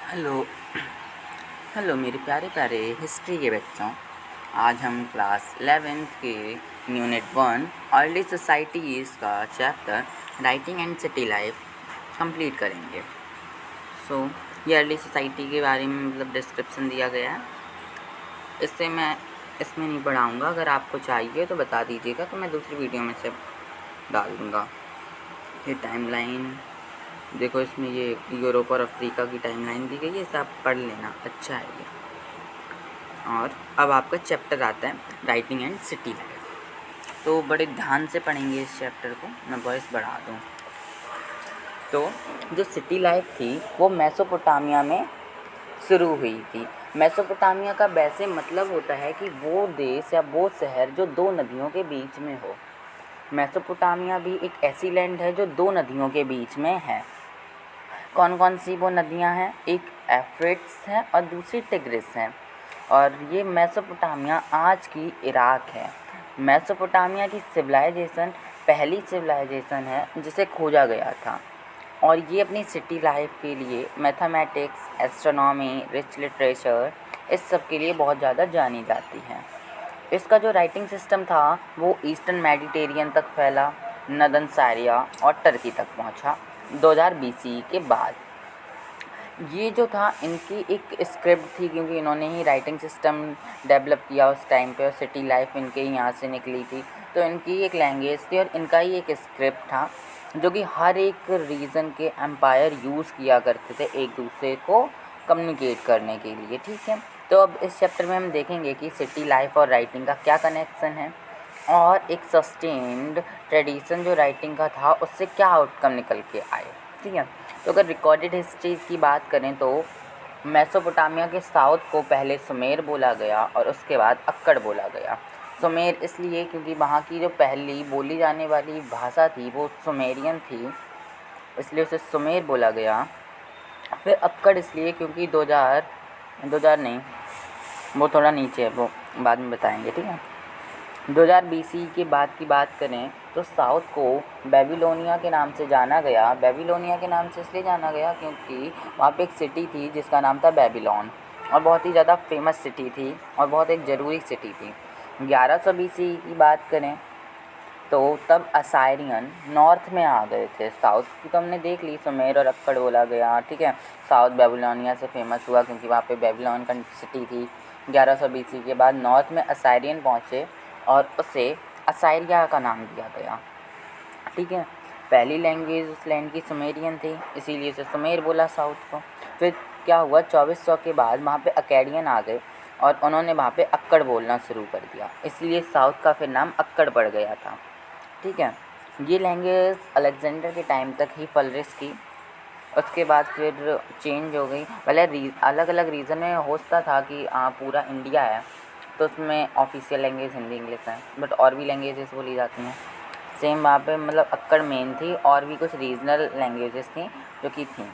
Hello hello मेरे प्यारे प्यारे हिस्ट्री के बच्चों। आज हम क्लास 11th के यूनिट 1 अर्ली सोसाइटीज़ का chapter writing and city life complete करेंगे। ये अर्ली सोसाइटी के बारे में डिस्क्रिप्शन दिया गया है। इससे मैं इसमें नहीं पढ़ाऊँगा, अगर आपको चाहिए तो बता दीजिएगा, तो मैं दूसरी वीडियो में से डाल दूँगा। ये टाइमलाइन देखो, इसमें ये यूरोप और अफ्रीका की टाइमलाइन दी गई है, इसे आप पढ़ लेना, अच्छा है ये। और अब आपका चैप्टर आता है राइटिंग एंड सिटी लाइफ। तो बड़े ध्यान से पढ़ेंगे इस चैप्टर को, मैं वॉइस बढ़ा दूँ। तो जो सिटी लाइफ थी वो मेसोपोटामिया में शुरू हुई थी। मेसोपोटामिया का वैसे मतलब होता है कि वो देश या वो शहर जो दो नदियों के बीच में हो। मेसोपोटामिया भी एक ऐसी लैंड है जो दो नदियों के बीच में है। कौन कौन सी वो नदियां हैं? एक एफ्रेट्स है और दूसरी टिग्रिस है। और ये मेसोपोटामिया आज की इराक है। मेसोपोटामिया की सिविलाइजेशन पहली सिविलाइजेशन है जिसे खोजा गया था, और ये अपनी सिटी लाइफ के लिए मैथमेटिक्स, एस्ट्रोनॉमी, रिच लिटरेचर, इस सब के लिए बहुत ज़्यादा जानी जाती है। इसका जो राइटिंग सिस्टम था वो ईस्टर्न मेडिटेरियन तक फैला, नदन सारिया और टर्की तक पहुंचा 2000 BC के बाद। ये जो था इनकी एक स्क्रिप्ट थी, क्योंकि इन्होंने ही राइटिंग सिस्टम डेवलप किया उस टाइम पे, और सिटी लाइफ इनके ही यहाँ से निकली थी। तो इनकी एक लैंग्वेज थी और इनका ही एक स्क्रिप्ट था, जो कि हर एक रीजन के एम्पायर यूज़ किया करते थे एक दूसरे को कम्युनिकेट करने के लिए। ठीक है, तो अब इस चैप्टर में हम देखेंगे कि सिटी लाइफ और राइटिंग का क्या कनेक्शन है, और एक सस्टेन्ड ट्रेडिशन जो राइटिंग का था उससे क्या आउटकम निकल के आए। ठीक है, तो अगर रिकॉर्डेड हिस्ट्री की बात करें तो मेसोपोटामिया के साउथ को पहले सुमेर बोला गया और उसके बाद अक्कड़ बोला गया। सुमेर इसलिए क्योंकि वहाँ की जो पहली बोली जाने वाली भाषा थी वो सुमेरियन थी, इसलिए उसे सुमेर बोला गया। फिर अक्कड़ इसलिए क्योंकि 2000 नहीं, वो थोड़ा नीचे है, वो बाद में बताएंगे। ठीक है, 2000 BC के बाद की बात करें तो साउथ को बेबीलोनिया के नाम से जाना गया। बेबीलोनिया के नाम से इसलिए जाना गया क्योंकि वहाँ पे एक सिटी थी जिसका नाम था बेबीलोन, और बहुत ही ज़्यादा फेमस सिटी थी और बहुत एक ज़रूरी सिटी थी। 1100 BC की बात करें तो तब असायरियन नॉर्थ में आ गए थे। साउथ की तो हमने देख ली, सुमेर और अक्कड़ बोला गया। ठीक है, साउथ बेबीलोनिया से फेमस हुआ क्योंकि वहाँ पे बेबीलोन का सिटी थी। 1100 BC के बाद नॉर्थ में असायरियन पहुँचे और उसे असायरिया का नाम दिया गया। ठीक है, पहली लैंग्वेज उस लैंड की सुमेरियन थी, इसीलिए उसे सुमेर बोला साउथ को। फिर क्या हुआ, 2400 के बाद वहाँ पे अकेडियन आ गए और उन्होंने वहाँ पे अक्कड़ बोलना शुरू कर दिया, इसलिए साउथ का फिर नाम अक्कड़ पड़ गया था। ठीक है, ये लैंग्वेज अलेक्जेंडर के टाइम तक ही फ्लरिश की, उसके बाद फिर चेंज हो गई। भले अलग अलग रीज़न में होता था कि पूरा इंडिया है तो उसमें ऑफिशियल लैंग्वेज हिंदी इंग्लिश है, बट और भी लैंग्वेजेस बोली जाती हैं। सेम वहाँ पे अक्कड़ मेन थी, और भी कुछ रीजनल लैंग्वेजेस थी जो कि थी।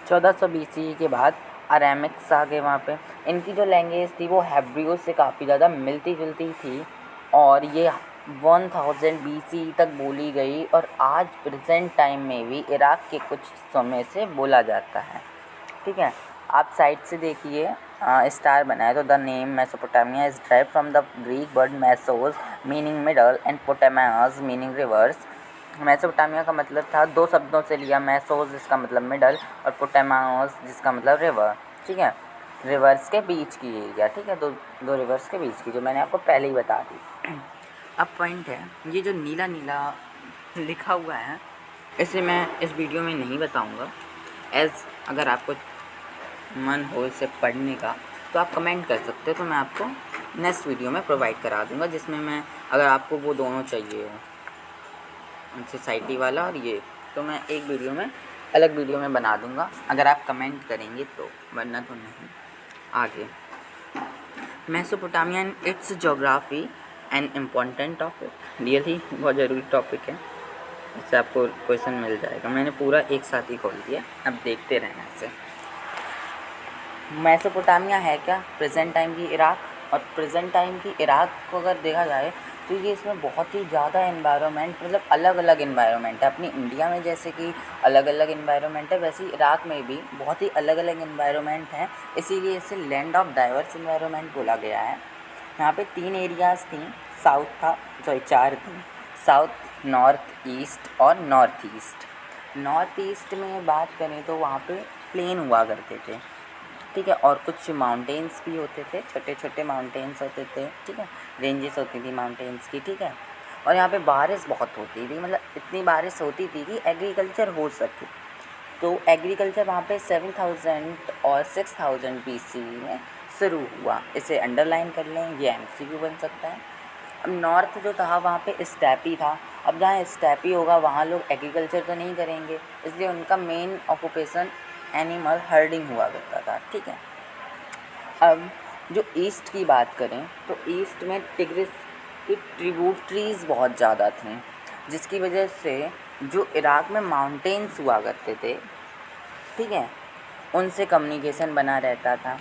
1400 BC के बाद अरामिक्स आ गए वहाँ पे। इनकी जो लैंग्वेज थी वो हेब्रियो से काफ़ी ज़्यादा मिलती जुलती थी, और ये 1000 BC तक बोली गई, और आज प्रेजेंट टाइम में भी इराक के कुछ हिस्सों में से बोला जाता है। ठीक है, आप साइड से देखिए, स्टार बना है, तो the name Mesopotamia is drive from the Greek word mesos meaning middle and potamos meaning rivers. Mesopotamia का मतलब था दो शब्दों से लिया, मेसोस जिसका मतलब मिडल और पोटामास जिसका मतलब रिवर। ठीक है, रिवर्स के बीच की एरिया। ठीक है, दो रिवर्स के बीच की, जो मैंने आपको पहले ही बता दी। अब पॉइंट है, ये जो नीला नीला लिखा हुआ है इसे मैं इस वीडियो में नहीं बताऊंगा। अगर आपको मन हो इसे पढ़ने का तो आप कमेंट कर सकते हो, तो मैं आपको नेक्स्ट वीडियो में प्रोवाइड करा दूंगा, जिसमें मैं, अगर आपको वो दोनों चाहिए हो, सोसाइटी वाला और ये, तो मैं एक वीडियो में, अलग वीडियो में बना दूंगा अगर आप कमेंट करेंगे तो, वरना तो नहीं। आगे, Mesopotamia and it's geography and important topic. Really बहुत ज़रूरी टॉपिक है, इससे आपको क्वेश्चन मिल जाएगा। मैंने पूरा एक साथ ही खोल दिया, अब देखते रहना इसे। मेसोपोटामिया है क्या? प्रेजेंट टाइम की इराक। और प्रेजेंट टाइम की इराक को अगर देखा जाए तो ये इसमें बहुत ही ज़्यादा एनवायरनमेंट मतलब अलग अलग एनवायरनमेंट है। अपनी इंडिया में जैसे कि अलग अलग एनवायरनमेंट है, वैसे ही इराक़ में भी बहुत ही अलग अलग एनवायरनमेंट हैं, इसीलिए इसे लैंड ऑफ डाइवर्स एनवायरनमेंट बोला गया है। यहाँ पे 3 एरियाज़ थी, साउथ था, सॉरी 4 थी, साउथ, नॉर्थ ईस्ट और नॉर्थ ईस्ट। नॉर्थ ईस्ट में बात करें तो वहाँ पे प्लेन हुआ करते थे, ठीक है, और कुछ माउंटेन्स भी होते थे, छोटे छोटे माउंटेन्स होते थे, ठीक है, रेंजेस होती थी माउंटेन्स की, ठीक है। और यहाँ पे बारिश बहुत होती थी, मतलब इतनी बारिश होती थी कि एग्रीकल्चर हो सके। तो एग्रीकल्चर वहाँ पे 7000 और 6000 BC में शुरू हुआ। इसे अंडरलाइन कर लें, ये MCQ बन सकता है। अब नॉर्थ जो था वहाँ पे स्टेपी था। अब जहाँ स्टेपी होगा वहाँ लोग एग्रीकल्चर तो नहीं करेंगे, इसलिए उनका मेन ऑक्यूपेशन एनिमल हर्डिंग हुआ करता था, ठीक है। अब जो ईस्ट की बात करें तो ईस्ट में टिग्रिस की ट्रिब्यूटरीज़ बहुत ज़्यादा थीं, जिसकी वजह से जो इराक़ में माउंटेन्स हुआ करते थे, ठीक है, उनसे कम्युनिकेशन बना रहता था।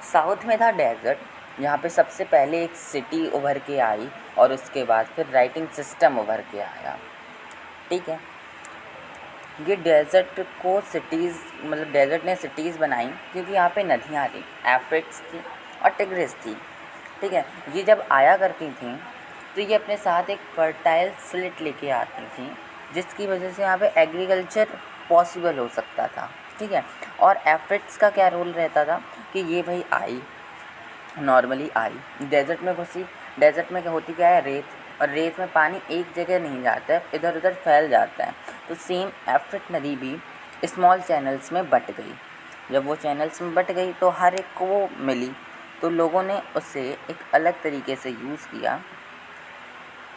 साउथ में था डेजर्ट, जहाँ पे सबसे पहले एक सिटी उभर के आई और उसके बाद फिर राइटिंग सिस्टम उभर के आया, ठीक है। ये डेजर्ट को सिटीज़ मतलब डेजर्ट ने सिटीज़ बनाई क्योंकि यहाँ पे नदियाँ थी, एफ्रिक्स थी और टिग्रिस थी, ठीक है। ये जब आया करती थी तो ये अपने साथ एक फर्टाइल स्लिट लेके आती थी, जिसकी वजह से यहाँ पे एग्रीकल्चर पॉसिबल हो सकता था, ठीक है। और एफ्रिक्स का क्या रोल रहता था कि ये भाई आई, नॉर्मली आई, डेजर्ट में घुसी, डेजर्ट में होती क्या है, रेत, और रेत में पानी एक जगह नहीं जाता है, इधर उधर फैल जाता है। तो सेम एफ्रिक नदी भी स्मॉल चैनल्स में बट गई। जब वो चैनल्स में बट गई तो हर एक को वो मिली, तो लोगों ने उसे एक अलग तरीके से यूज़ किया।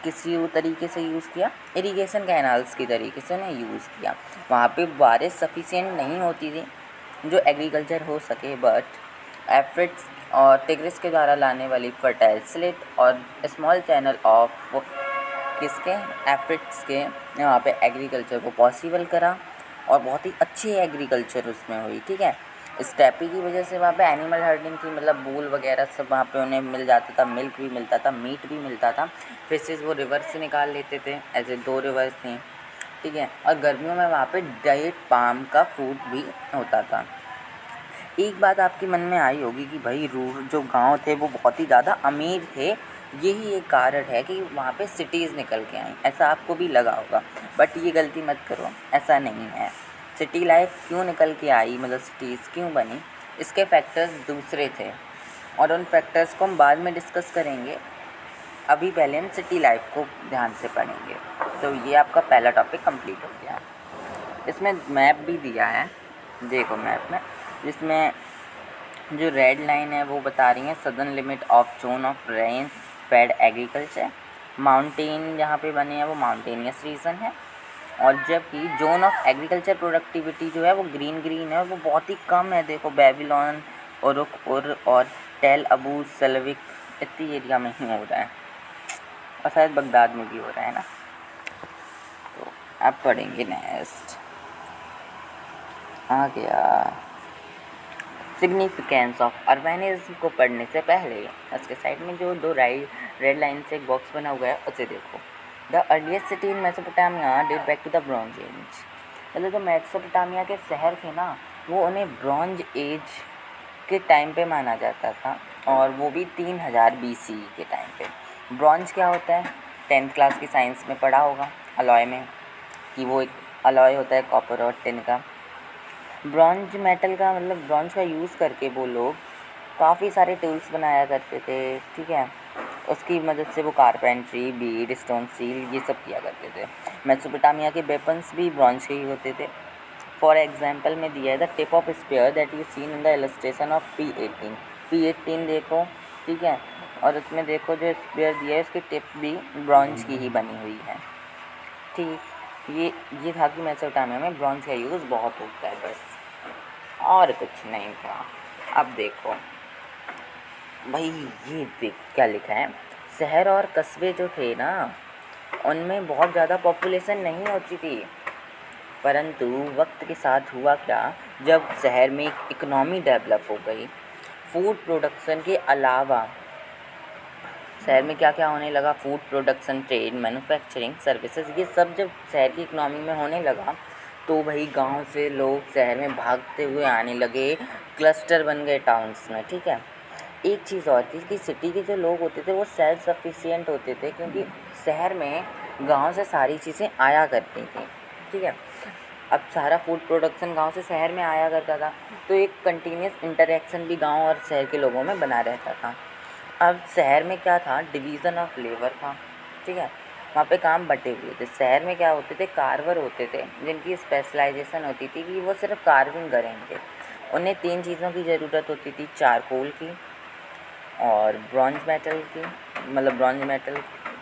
किसी वो तरीके से यूज़ किया, इरिगेशन कैनाल्स की तरीके से उन्हें यूज़ किया। वहाँ पे बारिश सफिशिएंट नहीं होती थी जो एग्रीकल्चर हो सके, बट एफ्रिक्स और टिग्रिस के द्वारा लाने वाली फर्टाइल स्लिट और स्मॉल चैनल ऑफ किसके, एफ्रिक्स के, वहाँ पे एग्रीकल्चर को पॉसिबल करा और बहुत ही अच्छी एग्रीकल्चर उसमें हुई, ठीक है। स्टेपी की वजह से वहाँ पे एनिमल हर्डिंग थी, मतलब बूल वगैरह सब वहाँ पे उन्हें मिल जाता था, मिल्क भी मिलता था, मीट भी मिलता था। फिशेज़ वो रिवर से निकाल लेते थे, ऐसे 2 रिवर्स थी, ठीक है। और गर्मियों में वहाँ पे डेट पाम का फ्रूट भी होता था। एक बात आपके मन में आई होगी कि भाई जो गांव थे वो बहुत ही ज़्यादा अमीर थे, यही एक कारण है कि वहाँ पे सिटीज़ निकल के आई, ऐसा आपको भी लगा होगा, बट ये गलती मत करो, ऐसा नहीं है। सिटी लाइफ क्यों निकल के आई, मतलब सिटीज़ क्यों बनी, इसके फैक्टर्स दूसरे थे और उन फैक्टर्स को हम बाद में डिस्कस करेंगे। अभी पहले हम सिटी लाइफ को ध्यान से पढ़ेंगे। तो ये आपका पहला टॉपिक कंप्लीट हो गया। इसमें मैप भी दिया है, देखो मैप में, जिसमें जो रेड लाइन है वो बता रही है southern limit of zone of rain fade agriculture. Mountain जहाँ पे बने हैं वो माउंटेनियस रीजन है, और जबकि जोन ऑफ एग्रीकल्चर प्रोडक्टिविटी जो है वो ग्रीन है और वो बहुत ही कम है। देखो बेबीलोन और टेल अबू सलविक इतनी एरिया में ही हो रहा है, और शायद बगदाद में भी हो रहा है ना। तो अब पढ़ेंगे नेक्स्ट, आ गया सिग्निफिकेंस ऑफ अर्बेनिज्म को पढ़ने से पहले उसके साइड में जो 2 रेड लाइन से एक बॉक्स बना हुआ है उसे देखो। The earliest city in Mesopotamia date back to the bronze age. मतलब जो मेसोपोटामिया के शहर थे ना, वो उन्हें ब्रॉन्ज एज के टाइम पे माना जाता था, और वो भी 3000 BC के टाइम पे। ब्रॉन्ज क्या होता है, 10th क्लास की साइंस में पढ़ा होगा अलॉय में, कि वो एक अलॉय होता है कॉपर और टिन का। ब्रॉन्ज मेटल का मतलब ब्रॉन्ज का यूज़ करके वो लोग काफ़ी सारे टूल्स बनाया करते थे, ठीक है। उसकी मदद से वो कारपेंट्री, बीड, स्टोन सील ये सब किया करते थे। मेसोपोटामिया के वेपन्स भी ब्रॉन्ज के ही होते थे। फॉर एग्जांपल में दिया है the tip of spear that you seen in the illustration of P18 देखो, ठीक है। और उसमें देखो जो स्पेयर दिया है उसकी टिप भी ब्रॉन्ज की ही बनी हुई है, ठीक। ये था कि मेसोपोटामिया में ब्रॉन्ज का यूज़ बहुत होता है, बस और कुछ नहीं था। अब देखो भाई, ये देख क्या लिखा है, शहर और कस्बे जो थे ना उनमें बहुत ज़्यादा पॉपुलेशन नहीं होती थी, परंतु वक्त के साथ हुआ क्या, जब शहर में एक इकोनॉमी डेवलप हो गई, फूड प्रोडक्शन के अलावा शहर में क्या क्या होने लगा, food production, trade, manufacturing, services, ये सब जब शहर की इकनॉमी में होने लगा तो भाई गांव से लोग शहर में भागते हुए आने लगे, क्लस्टर बन गए टाउन्स में। ठीक है, एक चीज़ और थी कि सिटी के जो लोग होते थे वो सेल्फ सफिशिएंट होते थे, क्योंकि शहर में गांव से सारी चीज़ें आया करती थी। ठीक है, अब सारा फूड प्रोडक्शन गांव से शहर में आया करता था, तो एक कंटिन्यूस इंटरेक्शन भी गांव और शहर के लोगों में बना रहता था। अब शहर में क्या था, डिवीज़न ऑफ लेबर था। ठीक है, वहाँ पे काम बटे हुए थे। शहर में क्या होते थे, कार्वर होते थे जिनकी स्पेशलाइजेशन होती थी कि वो सिर्फ कार्विंग करेंगे। उन्हें 3 चीज़ों की ज़रूरत होती थी, चारकोल की और ब्रॉन्ज मेटल की, मतलब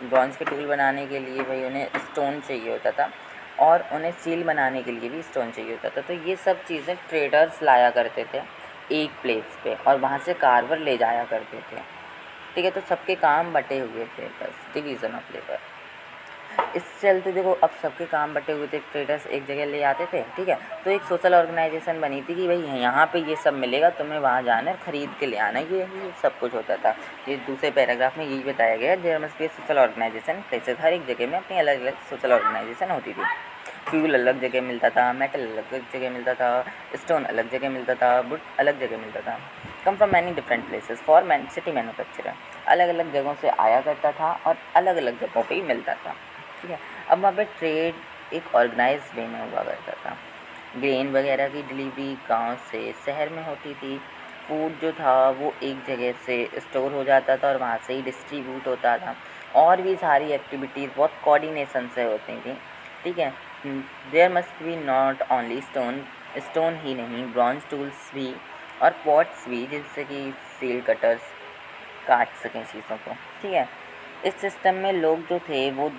ब्रॉन्ज के टूल बनाने के लिए भाई उन्हें स्टोन चाहिए होता था, और उन्हें सील बनाने के लिए भी स्टोन चाहिए होता था। तो ये सब चीज़ें ट्रेडर्स लाया करते थे एक प्लेस पे, और वहाँ से कार्वर ले जाया करते थे। ठीक है, तो सबके काम बटे हुए थे, बस डिवीज़न ऑफ लेबर। इस चलते देखो, अब सबके काम बटे हुए थे, ट्रेडर्स एक जगह ले आते थे। ठीक है, तो एक सोशल ऑर्गेनाइजेशन बनी थी कि भाई यहाँ पे ये सब मिलेगा, तुम्हें वहाँ जाना है, ख़रीद के ले आना, ये सब कुछ होता था। ये दूसरे पैराग्राफ में यही बताया गया, there must be social organization places. हर एक जगह में अपनी अलग अलग सोशल ऑर्गेनाइजेशन होती थी। फ्यूल अलग जगह मिलता था, मेटल अलग जगह मिलता था, स्टोन अलग जगह मिलता था, वुड अलग जगह मिलता था। Come from many different places for city manufacturer, अलग अलग जगहों से आया करता था और अलग अलग जगहों पे ही मिलता था। ठीक है, अब वहाँ पे ट्रेड एक ऑर्गेनाइज वे में हुआ करता था। ग्रेन वगैरह की डिलीवरी गांव से शहर में होती थी। फूड जो था वो एक जगह से स्टोर हो जाता था और वहाँ से ही डिस्ट्रीब्यूट होता था। और भी सारी एक्टिविटीज़ बहुत कोऑर्डिनेशन से होती थी। ठीक है, there must be not only stone ही नहीं, ब्रॉन्ज टूल्स भी और पॉट्स भी, जिससे कि सील कटर्स काट सकें चीज़ों को। ठीक है, इस सिस्टम में लोग जो थे वो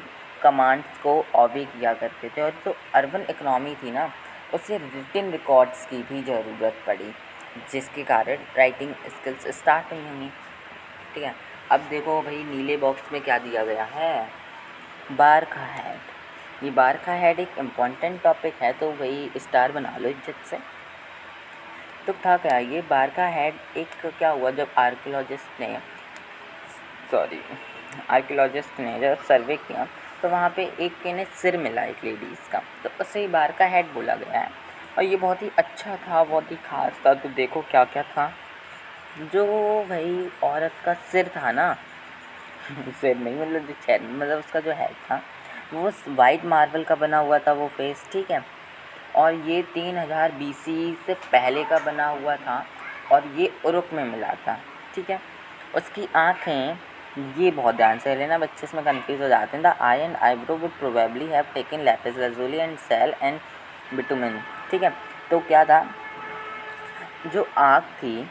कमांड्स को ऑबे किया करते थे, और जो अर्बन इकनॉमी थी ना, उसे रिटन रिकॉर्ड्स की भी ज़रूरत पड़ी, जिसके कारण राइटिंग स्किल्स स्टार्ट नहीं होंगी। ठीक है, अब देखो भाई नीले बॉक्स में क्या दिया गया है, बार का हेड। ये बार का हेड एक इम्पॉर्टेंट टॉपिक है, तो भाई स्टार बना लो इज्जत से। तो था क्या, ये बार का हेड एक क्या हुआ, जब आर्कियोलॉजिस्ट ने जब सर्वे किया तो वहाँ पे एक के ने सिर मिला एक लेडीज़ का, तो उसे ही बार का हेड बोला गया है। और ये बहुत ही अच्छा था, बहुत ही खास था। तो देखो क्या क्या था, जो भाई औरत का सिर था ना सिर नहीं, मतलब जो चेहरा, मतलब उसका जो हेड था वो वाइट मार्बल का बना हुआ था वो फेस। ठीक है, और ये 3000 BC से पहले का बना हुआ था, और ये उरुक में मिला था। ठीक है, उसकी आँखें, ये बहुत ध्यान से लेना, बच्चे इसमें कंफ्यूज हो जाते हैं। The eye and eyebrow would probably have taken lapis lazuli and shell and bitumen. ठीक है, तो क्या था, जो आँख थी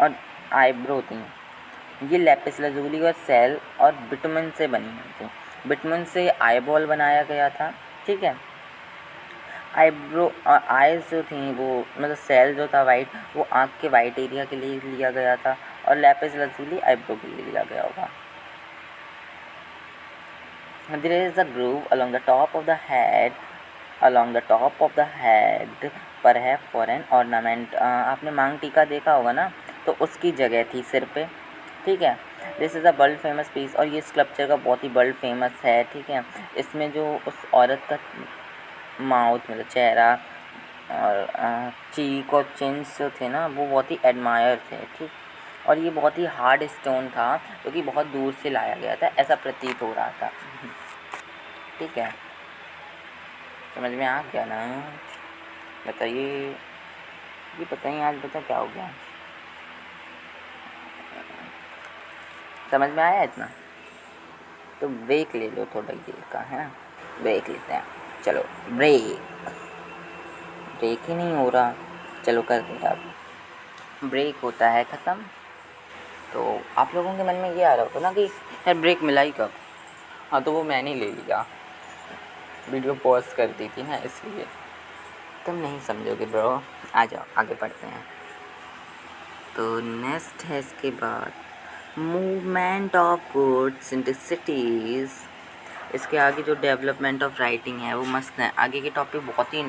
और आईब्रो थी, ये लैपिस lazuli और सेल और बिटुमेन से बनी हुई थी। बिटुमेन से आईबॉल बनाया गया था। ठीक है, आईब्रो और आइज़ जो थी वो, मतलब सेल जो था वाइट, वो आँख के वाइट एरिया के लिए लिया गया था, और लैपिस lazuli आईब्रो के लिए लिया गया होगा। There is a groove along the top of the head, perhaps for an ornament। आपने मांग टीका देखा होगा ना, तो उसकी जगह थी सिर पे। ठीक है, this is a world famous piece, और ये स्कल्पचर का बहुत ही वर्ल्ड फेमस है। ठीक है, इसमें जो उस औरत का माउथ, मतलब चेहरा और चीक और चिन्स जो थे ना, वो बहुत ही एडमायर थे। ठीक, और ये बहुत ही हार्ड स्टोन था, क्योंकि बहुत दूर से लाया गया था, ऐसा प्रतीत हो रहा था। ठीक है, समझ में आ गया ना? बताइए, ये बताइए आज बता क्या हो गया, समझ में आया इतना? तो ब्रेक ले लो थोड़ा देर का, है ना, ब्रेक लेते हैं। चलो ब्रेक ही नहीं हो रहा, चलो कर दे। अब ब्रेक होता है ख़त्म। तो आप लोगों के मन में ये आ रहा होगा ना कि यार ब्रेक मिला ही कब? हाँ, तो वो मैंने ले लिया, वीडियो पॉज कर दी थी ना, इसलिए तुम नहीं समझोगे ब्रो। आ जाओ आगे पढ़ते हैं। तो नेक्स्ट है इसके बाद movement of goods in the cities. इसके आगे जो डेवलपमेंट ऑफ राइटिंग है वो मस्त है। आगे के टॉपिक बहुत ही